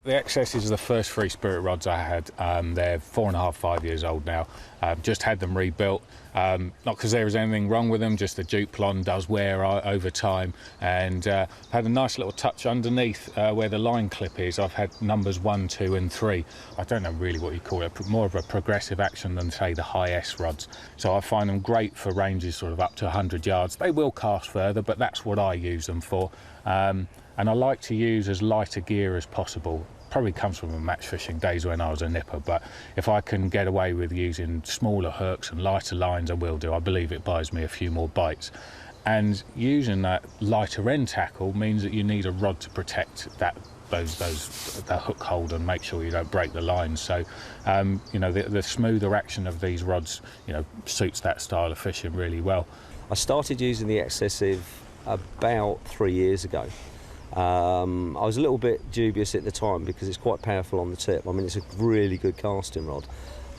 The XSs are the first Free Spirit rods I had. They're 4.5, 5 years old now. Just had them rebuilt. Not because there is anything wrong with them, just the duplon does wear over time. And I've had a nice little touch underneath where the line clip is. I've had numbers 1, 2 and 3. I don't know really what you call it, more of a progressive action than, say, the high S rods. So I find them great for ranges sort of up to 100 yards. They will cast further, but that's what I use them for. And I like to use as light a gear as possible. Probably comes from my match fishing days when I was a nipper, but if I can get away with using smaller hooks and lighter lines, I will do. I believe it buys me a few more bites. And using that lighter end tackle means that you need a rod to protect the hook hold and make sure you don't break the lines. So, you know, the smoother action of these rods, you know, suits that style of fishing really well. I started using the Excessive about 3 years ago. I was a little bit dubious at the time because it's quite powerful on the tip. I mean, it's a really good casting rod.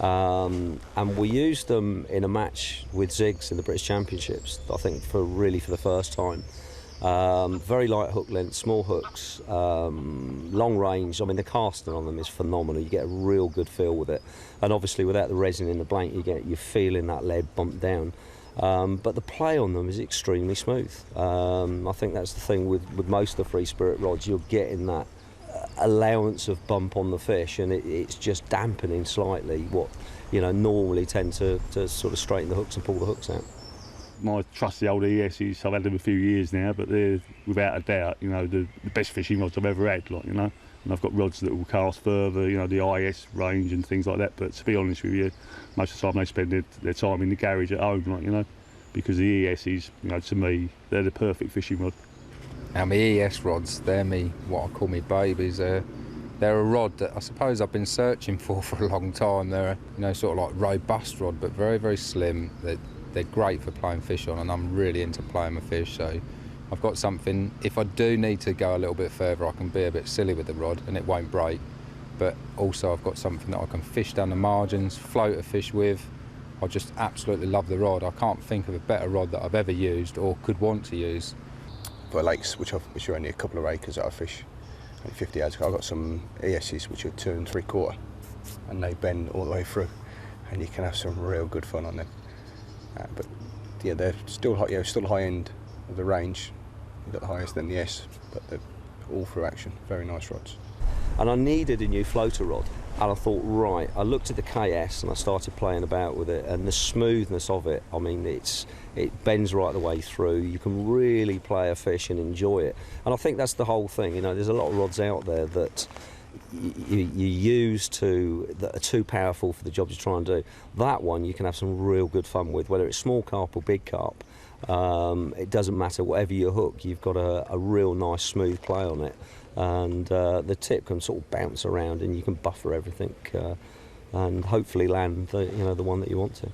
And we used them in a match with Zigs in the British Championships, I think for the first time. Very light hook length, small hooks, long range. I mean, the casting on them is phenomenal. You get a real good feel with it. And obviously without the resin in the blank, you're feeling that lead bump down. But the play on them is extremely smooth. I think that's the thing with most of the Free Spirit rods. You're getting that allowance of bump on the fish, and it's just dampening slightly what, you know, normally tend to sort of straighten the hooks and pull the hooks out. My trusty old ESs, I've had them a few years now, but they're without a doubt, you know, the best fishing rods I've ever had, like, you know. And I've got rods that will cast further, you know, the IS range and things like that. But to be honest with you, most of the time they spend their time in the garage at home, like, you know, because the ESs, you know, to me, they're the perfect fishing rod. Now, my ES rods, they're what I call me babies. They're a rod that I suppose I've been searching for a long time. They're a, you know, sort of like robust rod, but very, very slim. They're great for playing fish on, and I'm really into playing my fish, so I've got something, if I do need to go a little bit further, I can be a bit silly with the rod and it won't break. But also I've got something that I can fish down the margins, float a fish with. I just absolutely love the rod. I can't think of a better rod that I've ever used or could want to use. For lakes, which are only a couple of acres that I fish, only 50 yards, I've got some ESs which are 2 3/4, and they bend all the way through, and you can have some real good fun on them. But yeah, they're still high, still high end of the range. You've got the highest than the S, but they're all through action. Very nice rods. And I needed a new floater rod, and I thought, right, I looked at the KS and I started playing about with it, and the smoothness of it, I mean, it bends right the way through. You can really play a fish and enjoy it. And I think that's the whole thing, you know, there's a lot of rods out there that you use that are too powerful for the job you're trying to do. That one you can have some real good fun with, whether it's small carp or big carp. It doesn't matter, whatever you hook, you've got a real nice smooth play on it, and the tip can sort of bounce around and you can buffer everything and hopefully land the one that you want to.